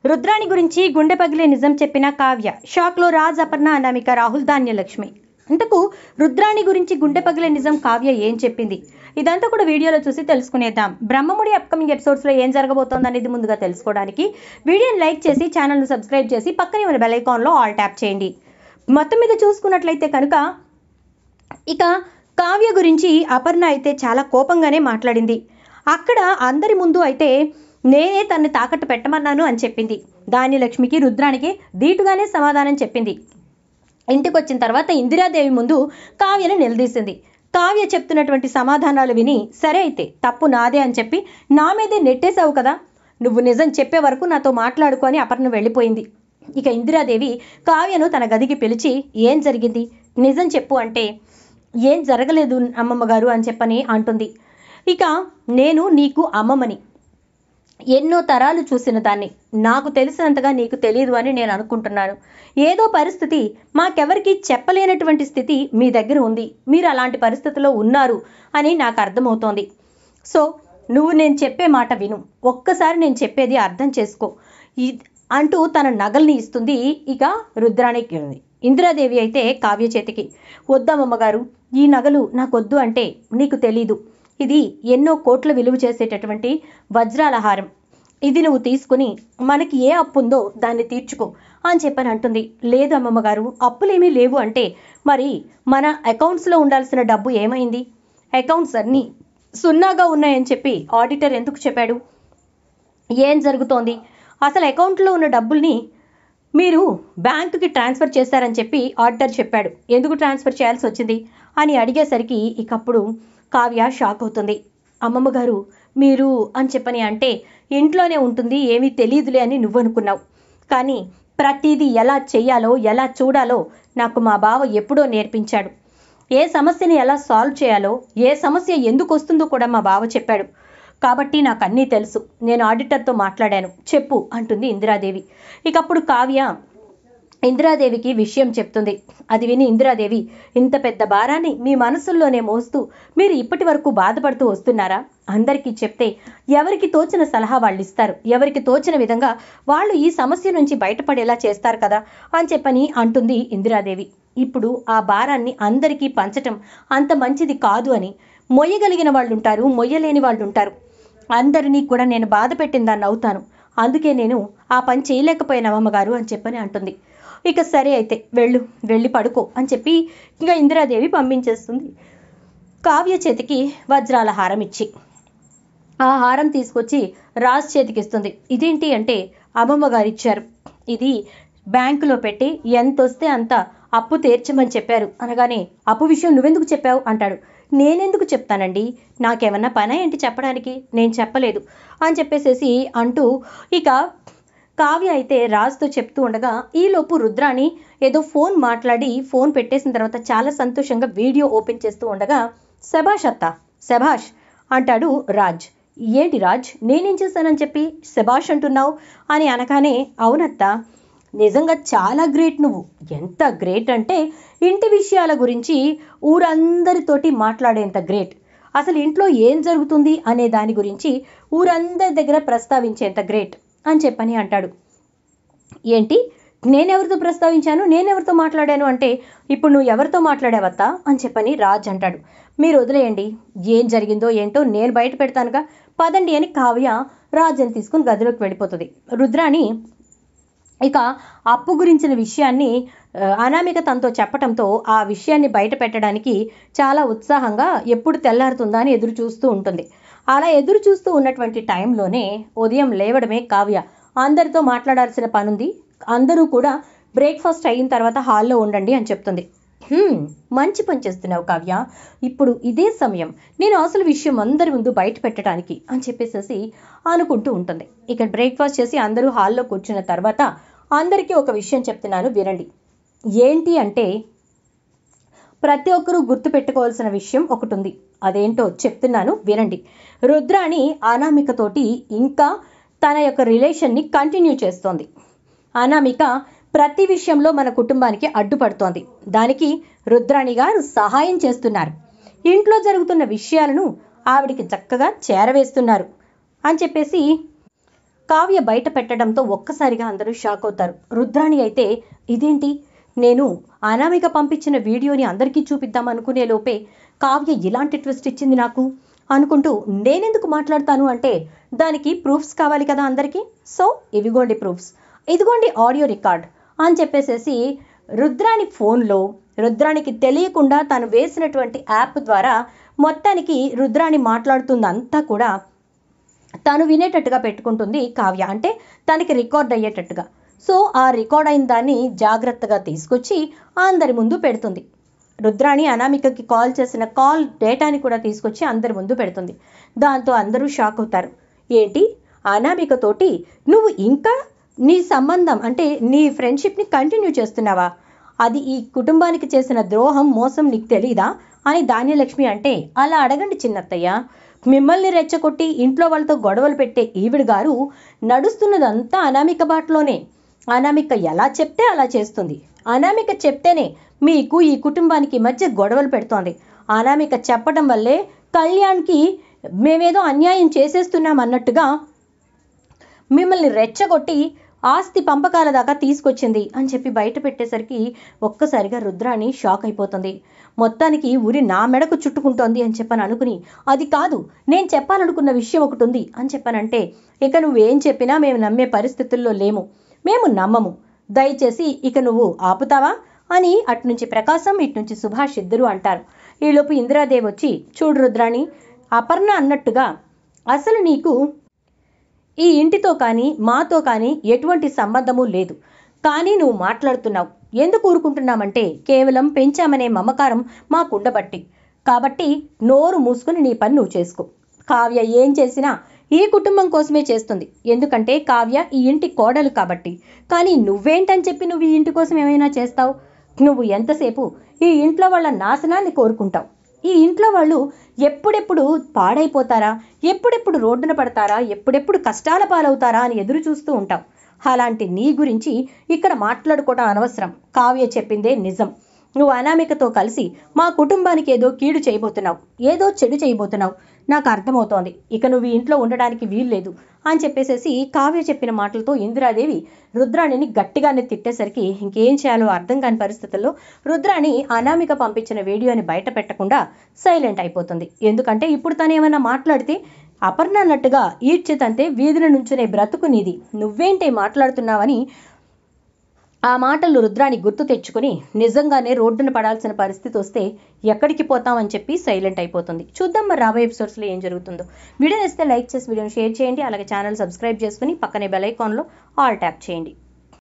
రుద్రాణి గురించి గుండె పగిలే నిజం చెప్పిన కావ్య. షాక్లో రాజ్, అపర్ణ, అనామిక, రాహుల్, ధాన్యలక్ష్మి. ఇంతకు రుద్రాణి గురించి గుండె పగిలే నిజం కావ్య ఏం చెప్పింది? ఇదంతా కూడా వీడియోలో చూసి తెలుసుకునేద్దాం. బ్రహ్మముడి అప్కమింగ్ ఎపిసోడ్స్లో ఏం జరగబోతోంది అనేది ముందుగా తెలుసుకోవడానికి వీడియోని లైక్ చేసి ఛానల్ను సబ్స్క్రైబ్ చేసి పక్కనే ఉన్న బెల్ ఐకాన్లో ఆల్ ట్యాప్ చేయండి. మొత్తం మీద చూసుకున్నట్లయితే కనుక ఇక కావ్య గురించి అపర్ణ అయితే చాలా కోపంగానే మాట్లాడింది. అక్కడ అందరి ముందు అయితే నేనే తనని తాకట్టు పెట్టమన్నాను అని చెప్పింది. ధాన్యలక్ష్మికి, రుద్రానికి ధీటుగానే సమాధానం చెప్పింది. ఇంటికి వచ్చిన తర్వాత ఇందిరాదేవి ముందు కావ్యను నిలదీసింది. కావ్య చెప్తున్నటువంటి సమాధానాలు విని, సరే అయితే తప్పు నాదే అని చెప్పి నా మీదే నెట్టేశావు కదా, నువ్వు నిజం చెప్పే వరకు నాతో మాట్లాడుకో అని అపర్ణ వెళ్ళిపోయింది. ఇక ఇందిరాదేవి కావ్యను తన గదికి పిలిచి, ఏం జరిగింది నిజం చెప్పు అంటే, ఏం జరగలేదు అమ్మమ్మ గారు అని చెప్పని అంటుంది. ఇక నేను నీకు అమ్మమ్మని, ఎన్నో తరాలు చూసిన దాన్ని, నాకు తెలిసినంతగా నీకు తెలియదు అని నేను అనుకుంటున్నాను. ఏదో పరిస్థితి మాకెవరికి చెప్పలేనటువంటి స్థితి మీ దగ్గర ఉంది, మీరు అలాంటి పరిస్థితిలో ఉన్నారు అని నాకు అర్థమవుతోంది. సో నువ్వు నేను చెప్పే మాట విను, ఒక్కసారి నేను చెప్పేది అర్థం చేసుకో అంటూ తన నగల్ని ఇస్తుంది. ఇక రుద్రానికి ఉంది. ఇందిరాదేవి అయితే కావ్య చేతికి, వద్దమ్మగారు, ఈ నగలు నాకొద్దు అంటే నీకు తెలీదు, ఇది ఎన్నో కోట్ల విలువ చేసేటటువంటి వజ్రాల హారం, ఇది నువ్వు తీసుకుని మనకి ఏ అప్పు ఉందో దాన్ని తీర్చుకో అని చెప్పని అంటుంది. లేదు అమ్మమ్మగారు, అప్పులేమీ లేవు అంటే మరి మన అకౌంట్స్లో ఉండాల్సిన డబ్బు ఏమైంది? అకౌంట్స్ అన్నీ సున్నాగా ఉన్నాయని చెప్పి ఆడిటర్ ఎందుకు చెప్పాడు? ఏం జరుగుతోంది? అసలు అకౌంట్లో ఉన్న డబ్బుల్ని మీరు బ్యాంకుకి ట్రాన్స్ఫర్ చేశారని చెప్పి ఆడిటర్ చెప్పాడు, ఎందుకు ట్రాన్స్ఫర్ చేయాల్సి వచ్చింది అని అడిగేసరికి ఇకప్పుడు కావ్య షాక్ అవుతుంది. అమ్మమ్మగారు మీరు అని చెప్పని అంటే, ఇంట్లోనే ఉంటుంది ఏమీ తెలియదులే అని నువ్వు అనుకున్నావు, కానీ ప్రతిదీ ఎలా చెయ్యాలో ఎలా చూడాలో నాకు మా బావ ఎప్పుడో నేర్పించాడు. ఏ సమస్యని ఎలా సాల్వ్ చేయాలో, ఏ సమస్య ఎందుకు వస్తుందో కూడా మా బావ చెప్పాడు. కాబట్టి నాకు అన్నీ తెలుసు, నేను ఆడిటర్తో మాట్లాడాను, చెప్పు అంటుంది ఇందిరాదేవి. ఇకప్పుడు కావ్య ఇందిరాదేవికి విషయం చెప్తుంది. అది విని ఇందిరాదేవి, ఇంత పెద్ద భారాన్ని మీ మనసుల్లోనే మోస్తూ మీరు ఇప్పటి వరకు బాధపడుతూ వస్తున్నారా? అందరికీ చెప్తే ఎవరికి తోచిన సలహా వాళ్ళు ఇస్తారు, ఎవరికి తోచిన విధంగా వాళ్ళు ఈ సమస్య నుంచి బయటపడేలా చేస్తారు కదా అని చెప్పని అంటుంది ఇందిరాదేవి. ఇప్పుడు ఆ భారాన్ని అందరికీ పంచటం అంత మంచిది కాదు అని, మొయ్యగలిగిన వాళ్ళు ఉంటారు, మొయ్యలేని వాళ్ళు ఉంటారు, అందరినీ కూడా నేను బాధ పెట్టిన దాన్ని అవుతాను, అందుకే నేను ఆ పని చేయలేకపోయాను అమ్మగారు అని చెప్పని అంటుంది. ఇక సరే అయితే వెళ్ళి పడుకో అని చెప్పి ఇంకా ఇందిరాదేవి పంపించేస్తుంది. కావ్య చేతికి వజ్రాల హారం ఇచ్చి ఆ హారం తీసుకొచ్చి రాజ్ చేతికి ఇస్తుంది. ఇదేంటి అంటే, అమ్మమ్మ గారు ఇచ్చారు, ఇది బ్యాంకులో పెట్టి ఎంత వస్తే అంత అప్పు తీర్చమని చెప్పారు అనగానే, అప్పు విషయం నువ్వెందుకు చెప్పావు అంటాడు. నేనెందుకు చెప్తానండి, నాకేమన్నా పని ఏంటి చెప్పడానికి, నేను చెప్పలేదు అని చెప్పేసేసి అంటూ ఇక కావ్య అయితే రాజ్తో చెప్తూ ఉండగా, ఈలోపు రుద్రాణి ఏదో ఫోన్ మాట్లాడి ఫోన్ పెట్టేసిన తర్వాత చాలా సంతోషంగా వీడియో ఓపెన్ చేస్తూ ఉండగా, శభాష్ అత్త, శభాష్ అంటాడు రాజ్. ఏంటి రాజ్, నేనేం చేశానని చెప్పి శభాష్ అంటున్నావు అని అనగానే, అవునత్త, నిజంగా చాలా గ్రేట్ నువ్వు. ఎంత గ్రేట్ అంటే ఇంటి విషయాల గురించి ఊరందరితోటి మాట్లాడేంత గ్రేట్, అసలు ఇంట్లో ఏం జరుగుతుంది అనే దాని గురించి ఊరందరి దగ్గర ప్రస్తావించేంత గ్రేట్ అని చెప్పని అంటాడు. ఏంటి, నేనెవరితో ప్రస్తావించాను, నేనెవరితో మాట్లాడాను అంటే, ఇప్పుడు నువ్వు ఎవరితో మాట్లాడావత్తా అని చెప్పని రాజ్ అంటాడు. మీరు వదిలేయండి, ఏం జరిగిందో ఏంటో నేను బయట పెడతానుగా, పదండి అని కావ్య రాజ్ని తీసుకుని గదిలోకి వెళ్ళిపోతుంది. రుద్రాణి ఇక అప్పు గురించిన విషయాన్ని అనామిక తనతో చెప్పడంతో ఆ విషయాన్ని బయట పెట్టడానికి చాలా ఉత్సాహంగా ఎప్పుడు తెల్లారుతుందా అని ఎదురు చూస్తూ ఉంటుంది. అలా ఎదురు చూస్తూ ఉన్నటువంటి టైంలోనే ఉదయం లేవడమే కావ్య, అందరితో మాట్లాడాల్సిన పనుంది, అందరూ కూడా బ్రేక్ఫాస్ట్ అయిన తర్వాత హాల్లో ఉండండి అని చెప్తుంది. మంచి పని చేస్తున్నావు కావ్య, ఇప్పుడు ఇదే సమయం నేను అసలు విషయం అందరి ముందు బయట పెట్టడానికి అని చెప్పేసేసి అనుకుంటూ ఉంటుంది. ఇక బ్రేక్ఫాస్ట్ చేసి అందరూ హాల్లో కూర్చున్న తర్వాత అందరికీ ఒక విషయం చెప్తున్నాను వినండి. ఏంటి అంటే, ప్రతి ఒక్కరూ గుర్తుపెట్టుకోవాల్సిన విషయం ఒకటి ఉంది, అదేంటో చెప్తున్నాను వినండి. రుద్రాణి అనామికతోటి ఇంకా తన యొక్క రిలేషన్ని కంటిన్యూ చేస్తోంది. అనామిక ప్రతి విషయంలో మన కుటుంబానికి అడ్డుపడుతోంది, దానికి రుద్రాణి గారు సహాయం చేస్తున్నారు, ఇంట్లో జరుగుతున్న విషయాలను ఆవిడికి చక్కగా చేరవేస్తున్నారు అని చెప్పేసి కావ్య బయట పెట్టడంతో ఒక్కసారిగా అందరూ షాక్ అవుతారు. రుద్రాణి అయితే ఇదేంటి, నేను అనామిక పంపించిన వీడియోని అందరికీ చూపిద్దాం అనుకునే లోపే కావ్య ఇలాంటి ట్విస్ట్ ఇచ్చింది నాకు అనుకుంటూ నేనెందుకు మాట్లాడతాను అంటే దానికి ప్రూఫ్స్ కావాలి కదా అందరికీ. సో ఇవిగోండి ప్రూఫ్స్, ఇదిగోండి ఆడియో రికార్డ్ అని చెప్పేసేసి రుద్రాణి ఫోన్లో రుద్రాణికి తెలియకుండా తను వేసినటువంటి యాప్ ద్వారా మొత్తానికి రుద్రాణి మాట్లాడుతుందంతా కూడా తను వినేటట్టుగా పెట్టుకుంటుంది కావ్య, అంటే తనకి రికార్డ్ అయ్యేటట్టుగా. సో ఆ రికార్డ్ అయిన దాన్ని జాగ్రత్తగా తీసుకొచ్చి అందరి ముందు పెడుతుంది. రుద్రాణి అనామికకి కాల్ చేసిన కాల్ డేటాని కూడా తీసుకొచ్చి అందరి ముందు పెడుతుంది. దాంతో అందరూ షాక్ అవుతారు. ఏంటి, అనామికతోటి నువ్వు ఇంకా నీ సంబంధం అంటే నీ ఫ్రెండ్షిప్ని కంటిన్యూ చేస్తున్నావా? అది ఈ కుటుంబానికి చేసిన ద్రోహం మోసం నీకు తెలీదా అని ధాన్యలక్ష్మి అంటే, అలా అడగండి చిన్నత్తయ్య, మిమ్మల్ని రెచ్చగొట్టి ఇంట్లో వాళ్ళతో గొడవలు పెట్టే ఈవిడ గారు నడుస్తున్నదంతా అనామిక బాటలోనే. అనామిక ఎలా చెప్తే అలా చేస్తుంది. అనామిక చెప్తేనే మీకు ఈ కుటుంబానికి మధ్య గొడవలు పెడుతోంది. అనామిక చెప్పడం వల్లే కళ్యాణ్కి మేమేదో అన్యాయం చేసేస్తున్నాం అన్నట్టుగా మిమ్మల్ని రెచ్చగొట్టి ఆస్తి పంపకాల దాకా తీసుకొచ్చింది అని చెప్పి బయట పెట్టేసరికి ఒక్కసారిగా రుద్రాణి షాక్ అయిపోతుంది. మొత్తానికి ఉరి నా మెడకు చుట్టుకుంటోంది అని చెప్పని అనుకుని, అది కాదు నేను చెప్పాలనుకున్న విషయం ఒకటి ఉంది అని చెప్పానంటే, ఇక నువ్వేం చెప్పినా మేము నమ్మే పరిస్థితుల్లో లేము, మేము నమ్మము, దయచేసి ఇక నువ్వు ఆపుతావా అని అటునుంచి ప్రకాశం ఇటునుంచి సుభాష్ ఇద్దరు అంటారు. ఈలోపు ఇందిరాదేవి వచ్చి, చూడు రుద్రాణి, అపర్ణ అన్నట్టుగా అసలు నీకు ఈ ఇంటితో కానీ మాతో కానీ ఎటువంటి సంబంధము లేదు, కానీ నువ్వు మాట్లాడుతున్నావు. ఎందుకు ఊరుకుంటున్నామంటే కేవలం పెంచామనే మమకారం మాకుండబట్టి. కాబట్టి నోరు మూసుకుని నీ పని నువ్వు చేసుకో. కావ్య ఏం చేసినా ఈ కుటుంబం కోసమే చేస్తుంది, ఎందుకంటే కావ్య ఈ ఇంటి కోడలు కాబట్టి. కానీ నువ్వేంటని చెప్పి నువ్వు ఈ ఇంటి కోసం ఏమైనా చేస్తావు? నువ్వు ఎంతసేపు ఈ ఇంట్లో వాళ్ళ నాశనాన్ని కోరుకుంటావు. ఈ ఇంట్లో వాళ్ళు ఎప్పుడెప్పుడు పాడైపోతారా, ఎప్పుడెప్పుడు రోడ్డున పడతారా, ఎప్పుడెప్పుడు కష్టాల పాలవుతారా అని ఎదురు చూస్తూ ఉంటావు. అలాంటి నీ గురించి ఇక్కడ మాట్లాడుకోవడం అనవసరం. కావ్య చెప్పిందే నిజం. నువ్వు అనామికతో కలిసి మా కుటుంబానికి ఏదో కీడు చేయబోతున్నావు, ఏదో చెడు చేయబోతున్నావు, నాకు అర్థమవుతోంది. ఇక నువ్వు ఈ ఇంట్లో ఉండడానికి వీల్లేదు అని చెప్పేసేసి కావ్య చెప్పిన మాటలతో ఇందిరాదేవి రుద్రాణిని గట్టిగానే తిట్టేసరికి ఇంకేం చేయాలో అర్థం కాని పరిస్థితుల్లో రుద్రాణి అనామిక పంపించిన వీడియోని బయట పెట్టకుండా సైలెంట్ అయిపోతుంది. ఎందుకంటే ఇప్పుడు తను ఏమైనా మాట్లాడితే అపర్ణ అన్నట్టుగా ఈడ్చితంతే వీధిని నుంచునే బ్రతుకు నీది, నువ్వేంటే మాట్లాడుతున్నావని ఆ మాటలు రుద్రాణి గుర్తు తెచ్చుకుని నిజంగానే రోడ్డున పడాల్సిన పరిస్థితి వస్తే ఎక్కడికి పోతామని చెప్పి సైలెంట్ అయిపోతుంది. చూద్దాం మరి రాబోయే ఎపిసోడ్స్లో ఏం జరుగుతుందో. వీడియో నచ్చితే లైక్ చేసి వీడియోని షేర్ చేయండి. అలాగే ఛానల్ సబ్స్క్రైబ్ చేసుకుని పక్కనే బెల్ ఐకాన్లో ఆల్ ట్యాప్ చేయండి.